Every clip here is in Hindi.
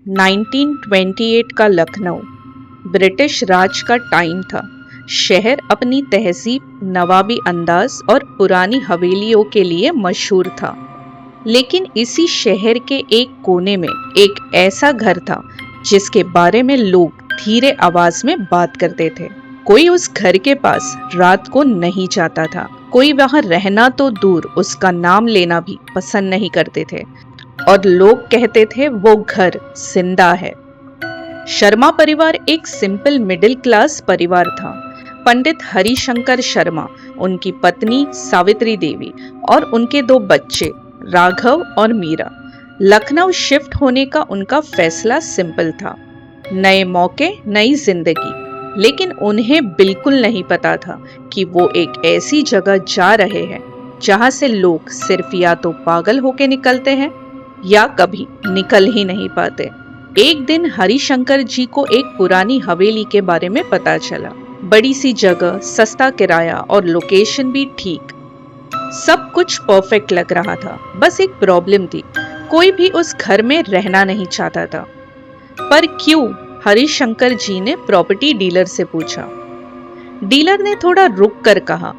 1928 का लखनऊ ब्रिटिश राज का टाइम था। शहर अपनी तहजीब, नवाबी अंदाज और पुरानी हवेलियों के लिए मशहूर था। लेकिन इसी शहर के एक कोने में एक ऐसा घर था जिसके बारे में लोग धीरे आवाज में बात करते थे। कोई उस घर के पास रात को नहीं जाता था। कोई वहां रहना तो दूर, उसका नाम लेना भी पसंद नहीं करते थे। और लोग कहते थे वो घर जिंदा है। शर्मा परिवार एक सिंपल मिडिल क्लास परिवार था। पंडित हरिशंकर शर्मा, उनकी पत्नी सावित्री देवी और उनके 2 बच्चे राघव और मीरा। लखनऊ शिफ्ट होने का उनका फैसला सिंपल था, नए मौके, नई जिंदगी। लेकिन उन्हें बिल्कुल नहीं पता था कि वो एक ऐसी जगह जा रहे हैं जहां से लोग सिर्फ या तो पागल होके निकलते हैं या कभी निकल ही नहीं पाते। एक दिन हरिशंकर जी को एक पुरानी हवेली के बारे में पता चला। बड़ी सी जगह, सस्ता किराया और लोकेशन भी ठीक। सब कुछ परफेक्ट लग रहा था। बस एक प्रॉब्लम थी, कोई भी उस घर में रहना नहीं चाहता था। पर क्यों? हरिशंकर जी ने प्रॉपर्टी डीलर से पूछा। डीलर ने थोड़ा रुक कर कहा,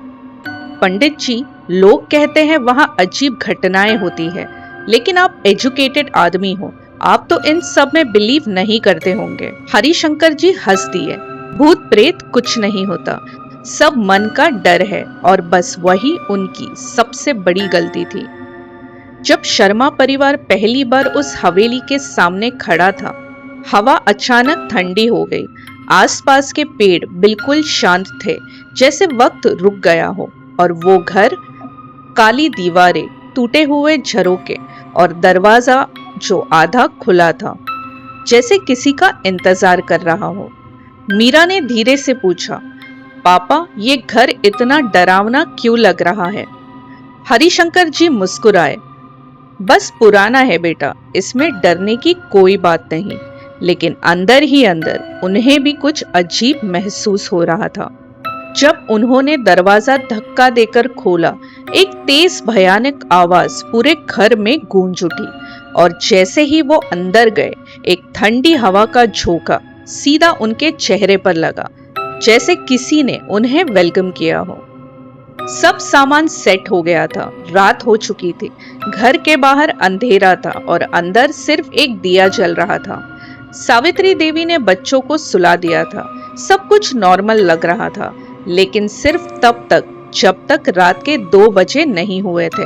पंडित जी, लोग कहते हैं वहां अजीब घटनाएं होती है, लेकिन आप एजुकेटेड आदमी हो, आप तो इन सब में बिलीव नहीं करते होंगे। हरिशंकर जी हंस दिए। भूत प्रेत कुछ नहीं होता, सब मन का डर है, और बस वही उनकी सबसे बड़ी गलती थी। जब शर्मा परिवार पहली बार उस हवेली के सामने खड़ा था, हवा अचानक ठंडी हो गई। आसपास के पेड़ बिल्कुल शांत थे, जैसे वक्त रुक गया हो। और वो घर, काली दीवारें, टूटे हुए झरोके और दरवाजा जो आधा खुला था, जैसे किसी का इंतजार कर रहा हो। मीरा ने धीरे से पूछा, पापा, ये घर इतना डरावना क्यों लग रहा है? हरिशंकर जी मुस्कुराए। बस पुराना है बेटा, इसमें डरने की कोई बात नहीं। लेकिन अंदर ही अंदर उन्हें भी कुछ अजीब महसूस हो रहा था। जब उन्होंने दरवाजा धक्का देकर खोला, एक तेज भयानक आवाज पूरे घर में गूंज उठी। और जैसे ही वो अंदर गए, एक ठंडी हवा का झोंका सीधा उनके चेहरे पर लगा, जैसे किसी ने उन्हें वेलकम किया हो। सब सामान सेट हो गया था। रात हो चुकी थी। घर के बाहर अंधेरा था और अंदर सिर्फ एक दिया जल रहा था। सावित्री देवी ने बच्चों को सुला दिया था। सब कुछ नॉर्मल लग रहा था, लेकिन सिर्फ तब तक जब तक रात के 2 बजे नहीं हुए थे।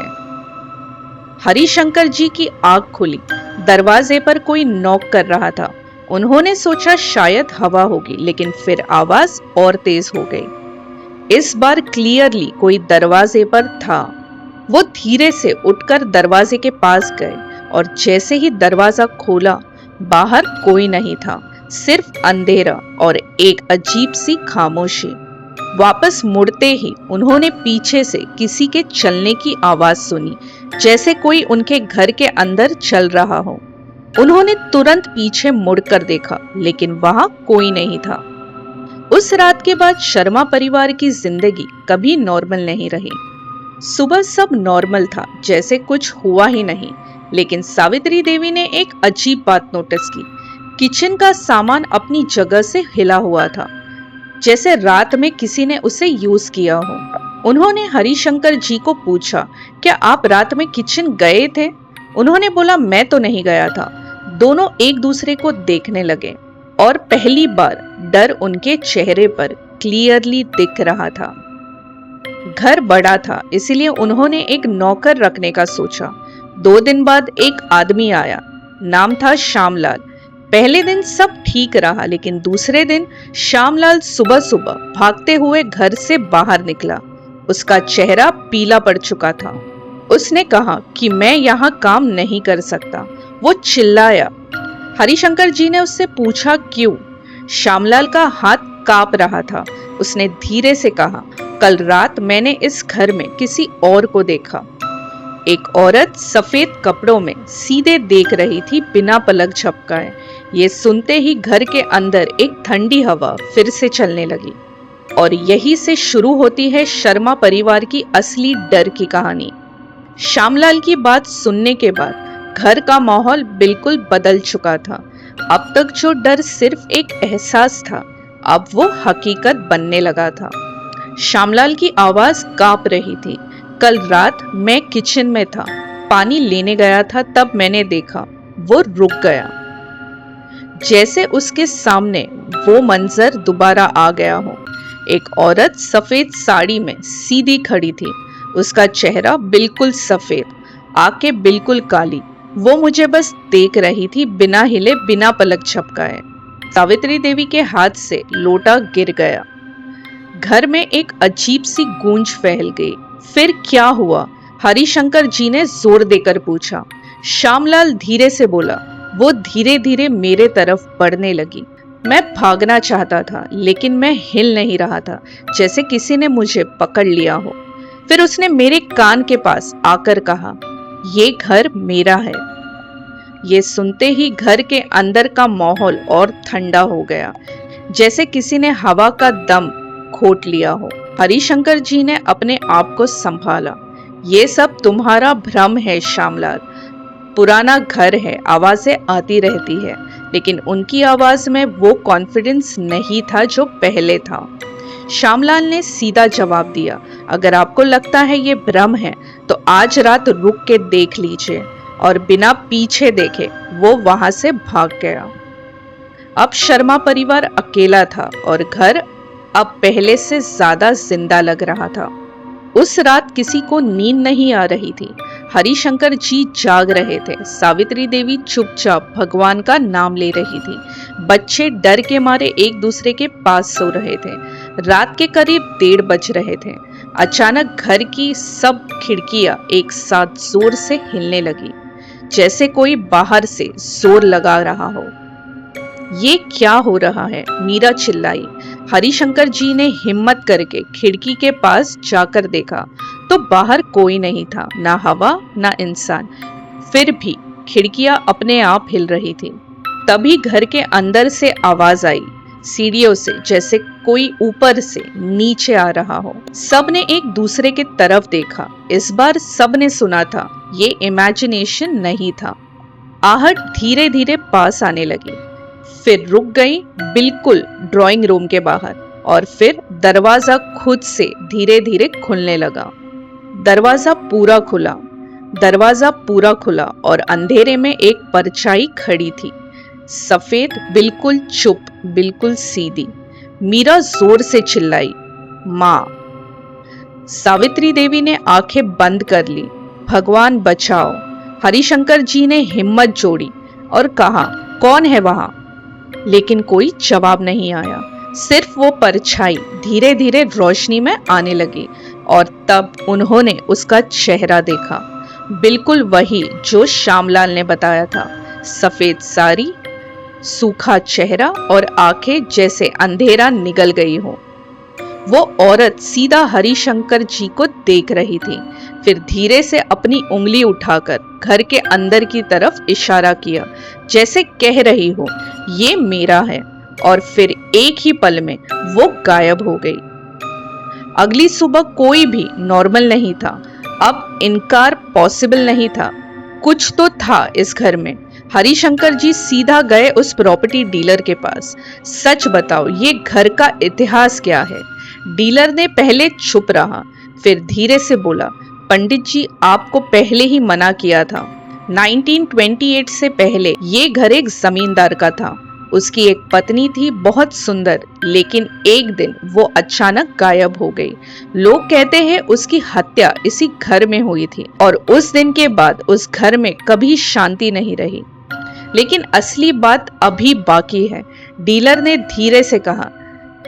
हरिशंकर जी की आंख खुली। दरवाजे पर कोई नॉक कर रहा था। उन्होंने सोचा शायद हवा होगी, लेकिन फिर आवाज और तेज हो गई। इस बार क्लियरली कोई दरवाजे पर था। वो धीरे से उठकर दरवाजे के पास गए और जैसे ही दरवाजा खोला, बाहर कोई नहीं था, सिर्फ अंधेरा और एक अजीब सी खामोशी। वापस मुड़ते ही उन्होंने पीछे से किसी के चलने की आवाज सुनी, जैसे कोई उनके घर के अंदर चल रहा हो। उन्होंने तुरंत पीछे मुड़कर देखा, लेकिन वहां कोई नहीं था। उस रात के बाद शर्मा परिवार की जिंदगी कभी नॉर्मल नहीं रही। सुबह सब नॉर्मल था, जैसे कुछ हुआ ही नहीं। लेकिन सावित्री देवी ने एक अजीब बात नोटिस की। किचन का सामान अपनी जगह से हिला हुआ था, जैसे रात में किसी ने उसे यूज किया हो। उन्होंने हरिशंकर जी को पूछा, क्या आप रात में किचन गए थे? उन्होंने बोला, मैं तो नहीं गया था। दोनों एक दूसरे को देखने लगे और पहली बार डर उनके चेहरे पर क्लियरली दिख रहा था। घर बड़ा था, इसलिए उन्होंने एक नौकर रखने का सोचा। 2 दिन बाद एक आदमी आया। नाम था श्यामलाल। पहले दिन सब ठीक रहा, लेकिन दूसरे दिन श्यामलाल सुबह सुबह भागते हुए घर से बाहर निकला। उसका चेहरा पीला पड़ चुका था। उसने कहा कि मैं यहाँ काम नहीं कर सकता। वो चिल्लाया। हरिशंकर जी ने उससे पूछा, क्यों? श्यामलाल का हाथ कांप रहा था। उसने धीरे से कहा, कल रात मैंने इस घर में किसी और को देखा। एक औरत सफेद कपड़ों में सीधे देख रही थी, बिना पलक झपकाए। ये सुनते ही घर के अंदर एक ठंडी हवा फिर से चलने लगी। और यही से शुरू होती है शर्मा परिवार की असली डर की कहानी। श्यामलाल की बात सुनने के बाद घर का माहौल बिल्कुल बदल चुका था। अब तक जो डर सिर्फ एक एहसास था, अब वो हकीकत बनने लगा था। श्यामलाल की आवाज कांप रही थी। कल रात मैं किचन में था, पानी लेने गया था, तब मैंने देखा वो रुक गया, जैसे उसके सामने वो मंजर दोबारा आ गया हो। एक औरत सफेद साड़ी में सीधी खड़ी थी, उसका चेहरा बिल्कुल सफेद, आंखें बिल्कुल काली। वो मुझे बस देख रही थी, बिना हिले, बिना पलक झपकाए। सावित्री देवी के हाथ से लोटा गिर गया। घर में एक अजीब सी गूंज फैल गई। फिर क्या हुआ? हरिशंकर जी ने जोर देकर पूछा। श्यामलाल धीरे से बोला। वो धीरे धीरे मेरे तरफ बढ़ने लगी। मैं भागना चाहता था, लेकिन मैं हिल नहीं रहा था, जैसे किसी ने मुझे पकड़ लिया हो। फिर उसने मेरे कान के पास आकर कहा, ये घर मेरा है। ये सुनते ही घर के अंदर का माहौल और ठंडा हो गया, जैसे किसी ने हवा का दम घोट लिया हो। हरिशंकर जी ने अपने आप को संभाला। ये सब तुम्हारा भ्रम है श्यामलाल। पुराना घर है, आवाजें आती रहती है, लेकिन उनकी आवाज में वो कॉन्फिडेंस नहीं था जो पहले था। श्यामलाल ने सीधा जवाब दिया, अगर आपको लगता है ये भ्रम है, तो आज रात रुक के देख लीजिए। और बिना पीछे देखे वो वहां से भाग गया। अब शर्मा परिवार अकेला था और घर अब पहले से ज्यादा जिंदा लग रहा था। उस रात किसी को नींद नहीं आ रही थी। हरिशंकर जी जाग रहे थे, सावित्री देवी चुपचाप भगवान का नाम ले रही थी, बच्चे डर के मारे एक दूसरे के पास सो रहे थे। रात के करीब 1:30 बज रहे थे। अचानक घर की सब खिड़कियां एक साथ जोर से हिलने लगी, जैसे कोई बाहर से जोर लगा रहा हो। ये क्या हो रहा है? मीरा चिल्लाई। हरिशंकर जी ने हिम्मत करके खिड़की के पास जाकर देखा तो बाहर कोई नहीं था, ना हवा ना इंसान। फिर भी खिड़कियां अपने आप हिल रही थी। तभी घर के अंदर से आवाज आई, सीढ़ियों से, जैसे कोई ऊपर से नीचे आ रहा हो। सबने एक दूसरे के तरफ देखा। इस बार सबने सुना था, ये इमेजिनेशन नहीं था। आहट धीरे धीरे पास आने लगी, फिर रुक गई बिल्कुल ड्राइंग रूम के बाहर, और फिर दरवाजा खुद से धीरे धीरे खुलने लगा। दरवाजा पूरा खुला और अंधेरे में एक परछाई खड़ी थी, सफेद, बिल्कुल चुप, बिल्कुल सीधी। मीरा जोर से चिल्लाई, माँ। सावित्री देवी ने आंखें बंद कर ली। भगवान बचाओ। हरिशंकर जी ने हिम्मत जोड़ी और कहा, कौन है वहां? लेकिन कोई जवाब नहीं आया, सिर्फ वो परछाई धीरे धीरे रोशनी में आने लगी। और तब उन्होंने उसका चेहरा देखा, बिल्कुल वही जो श्यामलाल ने बताया था। सफेद साड़ी, सूखा चेहरा और आंखें जैसे अंधेरा निगल गई हो। वो औरत सीधा हरिशंकर जी को देख रही थी, फिर धीरे से अपनी उंगली उठाकर घर के अंदर की तरफ इशारा किया, जैसे कह रही हो, ये मेरा है। और फिर एक ही पल में वो गायब हो गई। अगली सुबह कोई भी नॉर्मल नहीं था। अब इनकार पॉसिबल नहीं था। कुछ तो था इस घर में। हरिशंकर जी सीधा गए उस प्रॉपर्टी डीलर के पास। सच बताओ, ये घर का इतिहास क्या है? डीलर ने पहले चुप रहा, फिर धीरे से बोला, पंडित जी, आपको पहले ही मना किया था। 1928 से पहले ये घर एक जमींदार का था। उसकी एक पत्नी थी, बहुत सुंदर, लेकिन एक दिन वो अचानक गायब हो गई। लोग कहते हैं उसकी हत्या इसी घर में हुई थी, और उस दिन के बाद उस घर में कभी शांति नहीं रही। लेकिन असली बात अभी बाकी है, डीलर ने धीरे से कहा।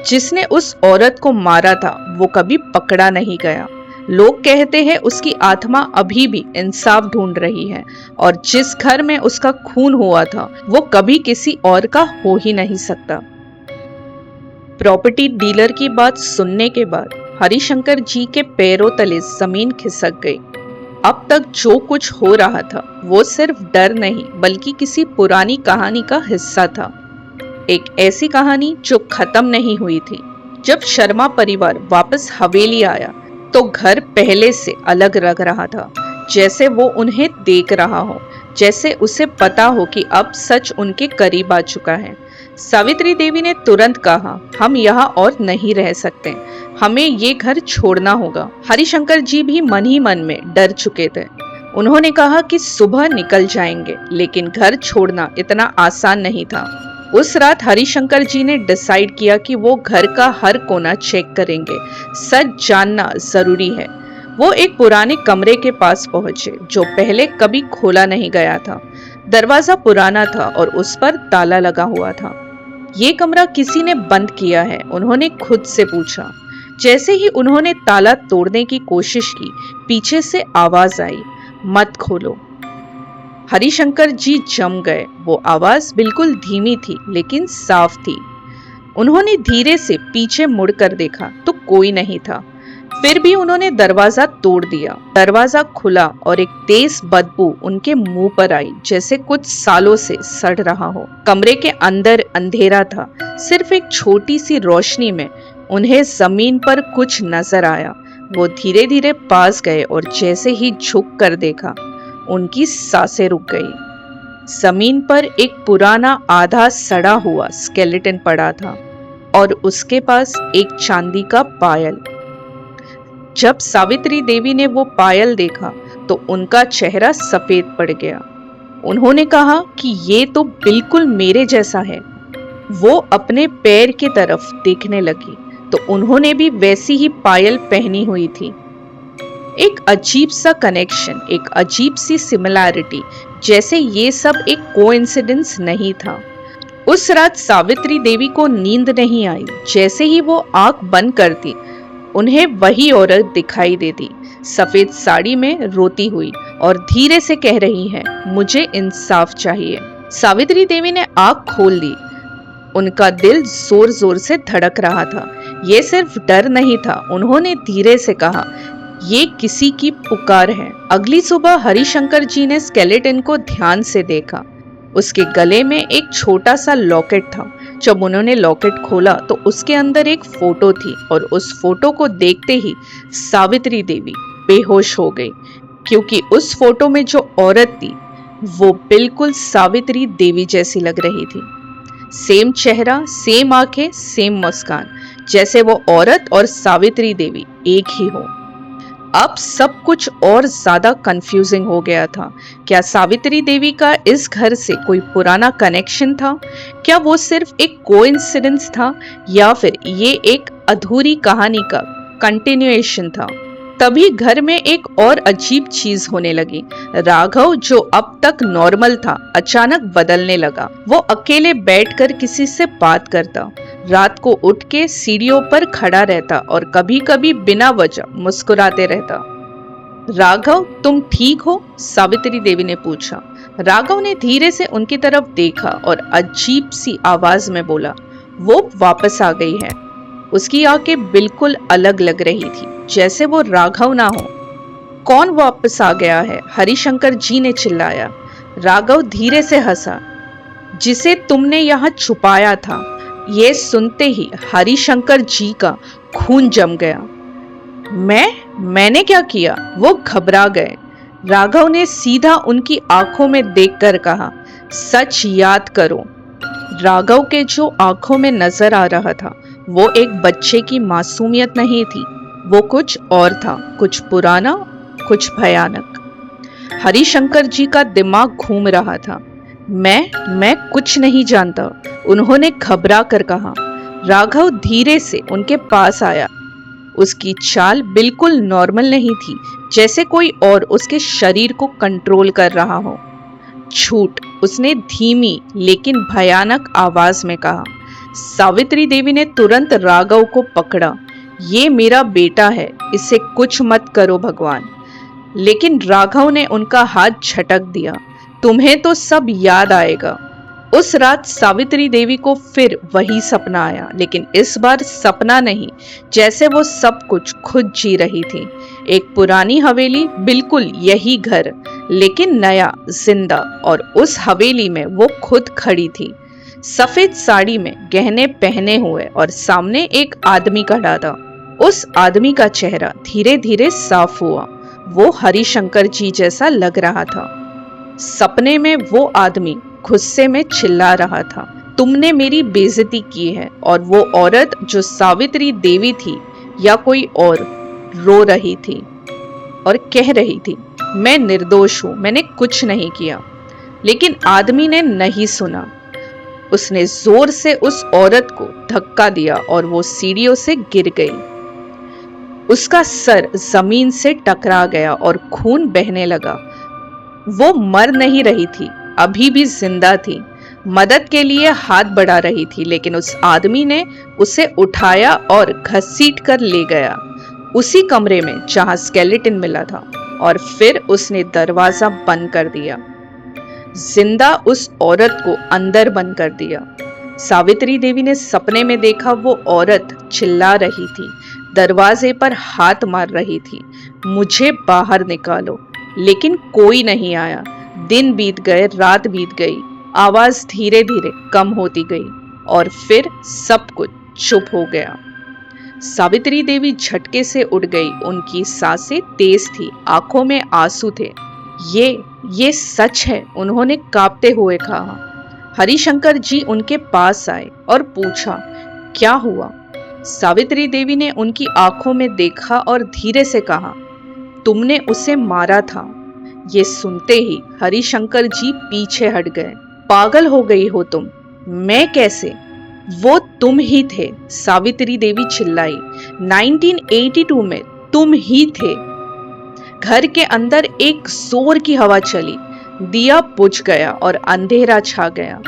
जिसने उस औरत को मारा था वो कभी पकड़ा नहीं गया। लोग कहते हैं उसकी आत्मा अभी भी इंसाफ ढूंढ रही है, और जिस घर में उसका खून हुआ था वो कभी किसी और का हो ही नहीं सकता। प्रॉपर्टी डीलर की बात सुनने के बाद हरिशंकर जी के पैरों तले जमीन खिसक गई। अब तक जो कुछ हो रहा था वो सिर्फ डर नहीं, बल्कि किसी पुरानी कहानी का हिस्सा था। एक ऐसी कहानी जो खत्म नहीं हुई थी। जब शर्मा परिवार वापस हवेली आया तो घर पहले से अलग लग रहा था, जैसे वो उन्हें देख रहा हो। जैसे उसे पता हो कि अब सच उनके करीब आ चुका है। सावित्री देवी ने तुरंत कहा, हम यहाँ और नहीं रह सकते, हमें ये घर छोड़ना होगा। हरिशंकर जी भी मन ही मन में डर चुके थे। उन्होंने कहा कि सुबह निकल जाएंगे, लेकिन घर छोड़ना इतना आसान नहीं था। उस रात हरिशंकर जी ने डिसाइड किया कि वो घर का हर कोना चेक करेंगे। सच जानना जरूरी है। वो एक पुराने कमरे के पास पहुंचे जो पहले कभी खोला नहीं गया था। दरवाजा पुराना था और उस पर ताला लगा हुआ था। ये कमरा किसी ने बंद किया है, उन्होंने खुद से पूछा। जैसे ही उन्होंने ताला तोड़ने की कोशिश की, पीछे से आवाज आई, मत खोलो। हरिशंकर जी जम गए। वो आवाज बिल्कुल धीमी थी लेकिन साफ थी। उन्होंने धीरे से पीछे मुड़कर देखा तो कोई नहीं था। फिर भी उन्होंने दरवाजा तोड़ दिया। दरवाजा खुला और एक तेज बदबू उनके मुंह पर आई, जैसे कुछ सालों से सड़ रहा हो। कमरे के अंदर अंधेरा था। सिर्फ एक छोटी सी रोशनी में उन्हें जमीन पर कुछ नजर आया। वो धीरे धीरे पास गए और जैसे ही झुक कर देखा, उनकी सांसें रुक गई। जमीन पर एक पुराना आधा सड़ा हुआ स्केलेटन पड़ा था और उसके पास एक चांदी का पायल। जब सावित्री देवी ने वो पायल देखा तो उनका चेहरा सफेद पड़ गया। उन्होंने कहा कि ये तो बिल्कुल मेरे जैसा है। वो अपने पैर की तरफ देखने लगी तो उन्होंने भी वैसी ही पायल पहनी हुई थी। एक अजीब सा कनेक्शन, एक अजीब सी सिमिलैरिटी, जैसे ये सब एक कोइंसिडेंस नहीं था। उस रात सावित्री देवी को नींद नहीं आई। जैसे ही वो आंख बंद करती, उन्हें वही औरत दिखाई देती, सफेद साड़ी में रोती हुई और धीरे से कह रही है, मुझे इंसाफ चाहिए। सावित्री देवी ने आंख खोल ली। उनका दिल जोर जोर से धड़क रहा था। ये सिर्फ डर नहीं था। उन्होंने धीरे से कहा, ये किसी की पुकार है। अगली सुबह हरिशंकर जी ने स्केलेटन को ध्यान से देखा। उसके गले में एक छोटा सा लॉकेट था। जब उन्होंने लॉकेट खोला तो उसके अंदर एक फोटो थी और उस फोटो को देखते ही सावित्री देवी बेहोश हो गई, क्योंकि उस फोटो में जो औरत थी वो बिल्कुल सावित्री देवी जैसी लग रही थी। सेम चेहरा, सेम आंखें, सेम मुस्कान, जैसे वो औरत और सावित्री देवी एक ही हो। अब सब कुछ और ज्यादा कंफ्यूजिंग हो गया था। क्या सावित्री देवी का इस घर से कोई पुराना कनेक्शन था? क्या वो सिर्फ एक कोइंसिडेंस था या फिर ये एक अधूरी कहानी का कंटिन्यूएशन था? तभी घर में एक और अजीब चीज होने लगी। राघव, जो अब तक नॉर्मल था, अचानक बदलने लगा। वो अकेले बैठकर किसी से बात करता, रात को उठ के सीढ़ियों पर खड़ा रहता और कभी कभी बिना वजह मुस्कुराते रहता। राघव, तुम ठीक हो? सावित्री देवी ने पूछा। राघव ने धीरे से उनकी तरफ देखा और अजीब सी आवाज में बोला, वो वापस आ गई है। उसकी आंखें बिल्कुल अलग लग रही थी, जैसे वो राघव ना हो। कौन वापस आ गया है? हरिशंकर जी ने चिल्लाया। राघव धीरे से हंसा। जिसे तुमने यहाँ छुपाया था। ये सुनते ही हरिशंकर जी का खून जम गया। मैंने क्या किया? वो घबरा गए। राघव ने सीधा उनकी आंखों में देखकर कहा, सच याद करो। राघव के जो आंखों में नजर आ रहा था वो एक बच्चे की मासूमियत नहीं थी, वो कुछ और था, कुछ पुराना, कुछ भयानक। हरिशंकर जी का दिमाग घूम रहा था। मैं कुछ नहीं जानता, उन्होंने घबरा कर कहा। राघव धीरे से उनके पास आया। उसकी चाल बिल्कुल नॉर्मल नहीं थी, जैसे कोई और उसके शरीर को कंट्रोल कर रहा हो। झूठ, उसने धीमी लेकिन भयानक आवाज में कहा। सावित्री देवी ने तुरंत राघव को पकड़ा। ये मेरा बेटा है, इसे कुछ मत करो भगवान। लेकिन राघव ने उनका हाथ झटक दिया। तुम्हें तो सब याद आएगा। उस रात सावित्री देवी को फिर वही सपना आया, लेकिन इस बार सपना नहीं, जैसे वो सब कुछ खुद जी रही थी। एक पुरानी हवेली, बिल्कुल यही घर, लेकिन नया, जिंदा, और उस हवेली में वो खुद खड़ी थी, सफेद साड़ी में, गहने पहने हुए, और सामने एक आदमी खड़ा था। उस आदमी का चेहरा धीरे धीरे साफ हुआ। वो हरिशंकर जी जैसा लग रहा था। सपने में वो आदमी गुस्से में चिल्ला रहा था, तुमने मेरी बेइज्जती की है। और वो औरत जो सावित्री देवी थी या कोई और, रो रही थी और कह रही थी, मैं निर्दोष हूं, मैंने कुछ नहीं किया। लेकिन आदमी ने नहीं सुना। उसने जोर से उस औरत को धक्का दिया और वो सीढ़ियों से गिर गई। उसका सर जमीन से टकरा गया और खून बहने लगा। वो मर नहीं रही थी, अभी भी जिंदा थी, मदद के लिए हाथ बढ़ा रही थी, लेकिन उस आदमी ने उसे उठाया और घसीट कर ले गया उसी कमरे में जहां स्केलेटन मिला था, और फिर उसने दरवाजा बंद कर दिया, जिंदा उस औरत को अंदर बंद कर दिया। सावित्री देवी ने सपने में देखा वो औरत चिल्ला रही थी, दरवाजे पर हाथ मार रही थी, मुझे बाहर निकालो। लेकिन कोई नहीं आया। दिन बीत गए, रात बीत गई, आवाज धीरे धीरे कम होती गई और फिर सब कुछ चुप हो गया। सावित्री देवी झटके से उठ गई, उनकी सांसें तेज थी, आंखों में आंसू थे। ये सच है, उन्होंने कांपते हुए कहा। हरिशंकर जी उनके पास आए और पूछा, क्या हुआ? सावित्री देवी ने उनकी आंखों में देखा और धीरे से कहा, तुमने उसे मारा था। ये सुनते ही हरिशंकर जी पीछे हट गए। पागल हो गई हो तुम? मैं कैसे? वो तुम ही थे, सावित्री देवी चिल्लाई। 1982 में तुम ही थे। घर के अंदर एक जोर की हवा चली, दिया बुझ गया और अंधेरा छा गया।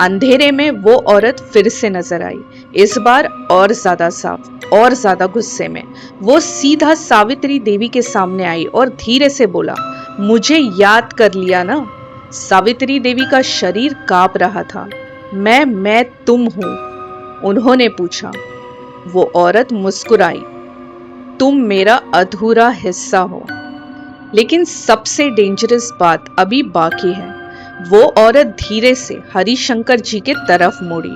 अंधेरे में वो औरत फिर से नजर आई, इस बार और ज्यादा साफ और ज्यादा गुस्से में। वो सीधा सावित्री देवी के सामने आई और धीरे से बोला, मुझे याद कर लिया ना? सावित्री देवी का शरीर कांप रहा था। मैं तुम हूं? उन्होंने पूछा। वो औरत मुस्कुराई, तुम मेरा अधूरा हिस्सा हो। लेकिन सबसे डेंजरस बात अभी बाकी है। वो औरत धीरे से हरिशंकर जी के तरफ मुड़ी,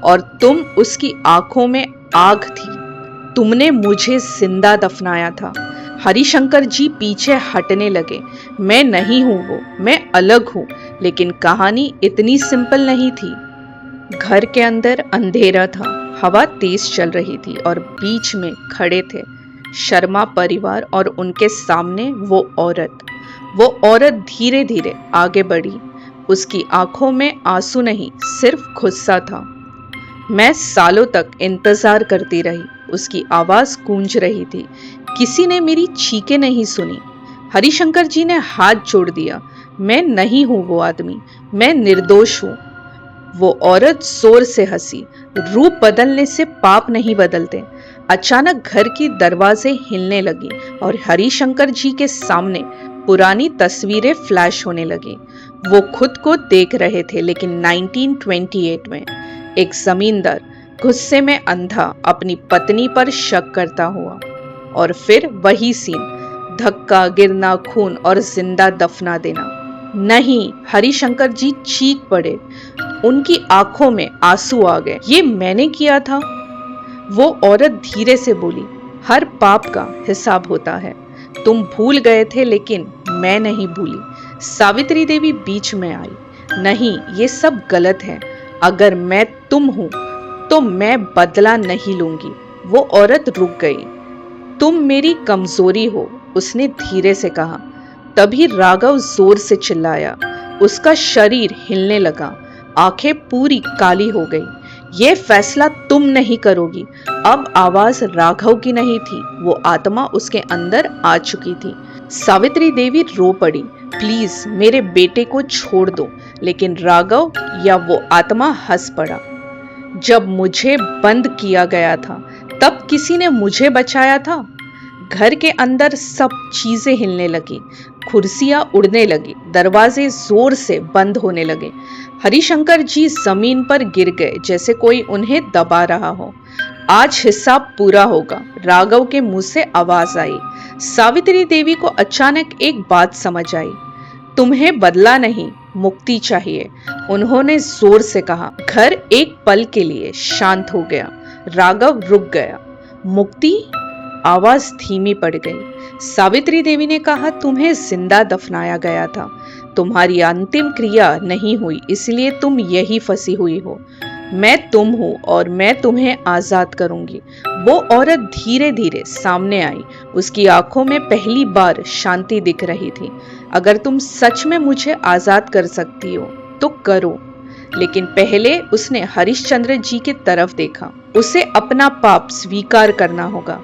और तुम उसकी आंखों में आग थी। तुमने मुझे जिंदा दफनाया था। हरिशंकर जी पीछे हटने लगे। मैं नहीं हूं वो, मैं अलग हूं। लेकिन कहानी इतनी सिंपल नहीं थी। घर के अंदर अंधेरा था, हवा तेज चल रही थी और बीच में खड़े थे शर्मा परिवार और उनके सामने वो औरत। वो औरत धीरे धीरे आगे बढ़ी। उसकी आंखों में आंसू नहीं, सिर्फ गुस्सा था। मैं सालों तक इंतजार करती रही, उसकी आवाज गूंज रही थी। किसी ने मेरी चीखें नहीं सुनी। हरिशंकर जी ने हाथ जोड़ दिया। मैं नहीं हूं वो आदमी, मैं निर्दोष हूं। वो औरत जोर से हंसी। रूप बदलने से पाप नहीं बदलते। अचानक घर की दरवाजे हिलने लगी और हरिशंकर जी के सामने पुरानी तस्वीरें फ्लैश होने लगी। वो खुद को देख रहे थे, लेकिन 1928 में एक जमींदार गुस्से में अंधा अपनी पत्नी पर शक करता हुआ। और फिर वही सीन, धक्का, गिरना, खून और जिंदा दफना देना। नहीं, हरिशंकर जी चीख पड़े। उनकी आंखों में आंसू आ गए। ये मैंने किया था। वो औरत धीरे से बोली, हर पाप का हिसाब होता है। तुम भूल गए थे, लेकिन मैं नहीं भूली। सावित्री देवी बीच में आई। नहीं, ये सब गलत है। अगर मैं तुम हूं तो मैं बदला नहीं लूंगी। वो औरत रुक गई। तुम मेरी कमजोरी हो, उसने धीरे से कहा। तभी राघव जोर से चिल्लाया। उसका शरीर हिलने लगा, आंखें पूरी काली हो गई। ये फैसला तुम नहीं करोगी। अब आवाज राघव की नहीं थी, वो आत्मा उसके अंदर आ चुकी थी। सावित्री देवी रो पड़ी, प्लीज मेरे बेटे को छोड़ दो। लेकिन राघव या वो आत्मा हंस पड़ा। जब मुझे बंद किया गया था तब किसी ने मुझे बचाया था। घर के अंदर सब चीजें हिलने लगी, कुर्सियां उड़ने लगी, दरवाजे जोर से बंद होने लगे। हरिशंकर जी जमीन पर गिर गए, जैसे कोई उन्हें दबा रहा हो। आज हिसाब पूरा होगा, राघव के मुंह से आवाज आई। सावित्री देवी को अचानक एक बात समझ आई। तुम्हें बदला नहीं, मुक्ति चाहिए, उन्होंने जोर से कहा। घर एक पल के लिए शांत हो गया। राघव रुक गया। मुक्ति? आवाज धीमी पड़ गई। सावित्री देवी ने कहा, तुम्हें जिंदा दफनाया गया था, तुम्हारी अंतिम क्रिया नहीं हुई, इसलिए तुम यही फंसी हुई हो। मैं तुम हूँ और मैं तुम्हें आजाद करूंगी। वो औरत धीरे धीरे सामने आई। उसकी आंखों में पहली बार शांति दिख रही थी। अगर तुम सच में मुझे आजाद कर सकती हो तो करो। लेकिन पहले उसने हरिश्चंद्र जी की तरफ देखा। उसे अपना पाप स्वीकार करना होगा।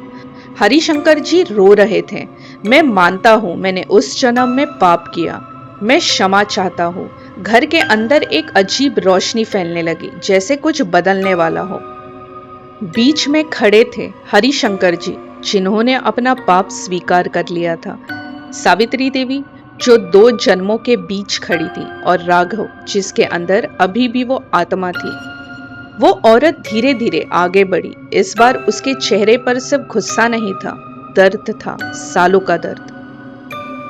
हरिशंकर जी रो रहे थे। मैं मानता हूँ मैंने उस जन्म में पाप किया। मैं क्षमा चाहता हूँ। घर के अंदर एक अजीब रोशनी फैलने लगी, जैसे कुछ बदलने वाला हो। बीच में खड़े थे हरिशंकर जी, जिन्होंने अपना पाप स्वीकार कर लिया था। सावित्री देवी, जो 2 जन्मों के बीच खड़ी थी, और राघव, जिसके अंदर अभी भी वो आत्मा थी। वो औरत धीरे धीरे आगे बढ़ी। इस बार उसके चेहरे पर सिर्फ गुस्सा नहीं था, दर्द था, सालों का दर्द।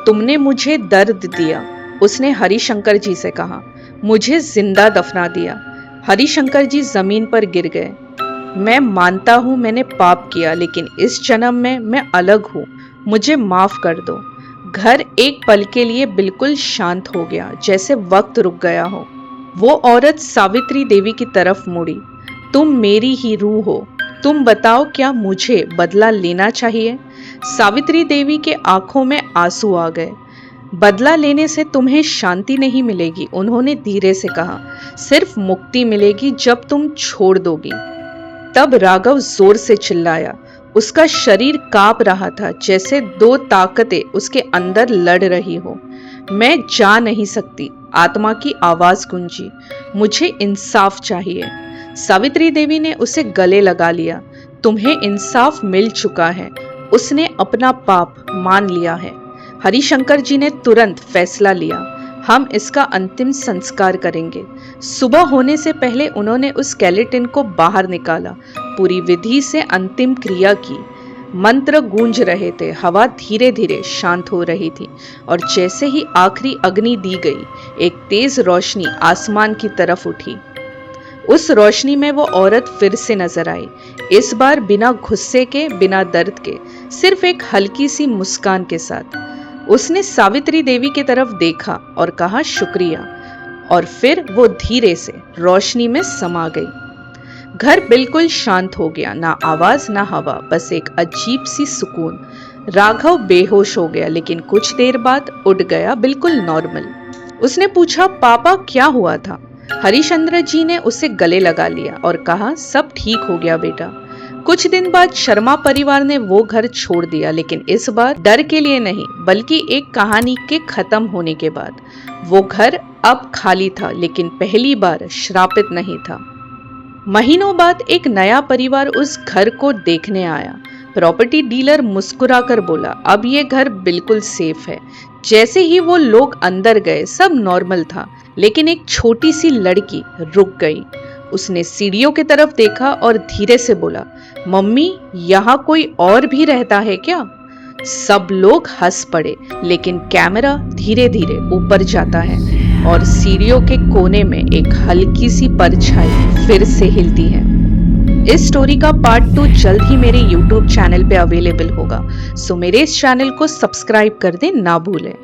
तुमने मुझे दर्द दिया, उसने हरिशंकर जी से कहा। मुझे जिंदा दफना दिया। हरिशंकर जी जमीन पर गिर गए। मैं मानता हूं मैंने पाप किया, लेकिन इस जन्म में मैं अलग हूं। मुझे माफ कर दो। घर एक पल के लिए बिल्कुल शांत हो गया, जैसे वक्त रुक गया हो। वो औरत सावित्री देवी की तरफ मुड़ी। तुम मेरी ही रूह हो। तुम बताओ, क्या मुझे बदला लेना चाहिए? सावित्री देवी के आंखों में आंसू आ गए। बदला लेने से तुम्हें शांति नहीं मिलेगी, उन्होंने धीरे से कहा। सिर्फ मुक्ति मिलेगी जब तुम छोड़ दोगी। तब राघव जोर से चिल्लाया। उसका शरीर कांप रहा था, जैसे 2 ताकतें उसके अंदर लड़ रही हो। मैं जा नहीं सकती, आत्मा की आवाज गूंजी। मुझे इंसाफ चाहिए। सावित्री देवी ने उसे गले लगा लिया। तुम्हें इंसाफ मिल चुका है। उसने अपना पाप मान लिया है। हरिशंकर जी ने तुरंत फैसला लिया। हम इसका अंतिम संस्कार करेंगे। सुबह होने से पहले उन्होंने उस स्केलेटन को बाहर निकाला, पूरी विधि से अंतिम क्रिया की। मंत्र गूंज रहे थे, हवा धीरे धीरे शांत हो रही थी, और जैसे ही आखिरी अग्नि दी गई, एक तेज रोशनी आसमान की तरफ उठी। उस रोशनी में वो औरत फिर से नजर आई। इस बार बिना गुस्से के, बिना दर्द के, सिर्फ एक हल्की सी मुस्कान के साथ। उसने सावित्री देवी की तरफ देखा और कहा, शुक्रिया। और फिर वो धीरे से रोशनी में समा गई। घर बिल्कुल शांत हो गया, ना आवाज ना हवा, बस एक अजीब सी सुकून। राघव बेहोश हो गया, लेकिन कुछ देर बाद उठ गया, बिल्कुल नॉर्मल। उसने पूछा, पापा क्या हुआ था? हरिश्चंद्र जी ने उसे गले लगा लिया और कहा, सब ठीक हो गया बेटा। कुछ दिन बाद शर्मा परिवार ने वो घर छोड़ दिया, लेकिन इस बार डर के लिए नहीं, बल्कि एक कहानी के खत्म होने के बाद। वो घर अब खाली था, लेकिन पहली बार श्रापित नहीं था। महीनों बाद एक नया परिवार उस घर को देखने आया। प्रॉपर्टी डीलर मुस्कुराकर बोला, अब ये घर बिल्कुल सेफ है। जैसे ही वो लोग अंदर गए, सब नॉर्मल था, लेकिन एक छोटी सी लड़की रुक गई। उसने सीढ़ियों की तरफ देखा और धीरे से बोला, मम्मी, यहाँ कोई और भी रहता है क्या? सब लोग हंस पड़े, लेकिन कैमरा धीरे धीरे ऊपर जाता है और सीढ़ियों के कोने में एक हल्की सी परछाई फिर से हिलती है। इस स्टोरी का पार्ट 2 जल्द ही मेरे YouTube चैनल पे अवेलेबल होगा, सो मेरे इस चैनल को सब्सक्राइब कर दें ना भूलें।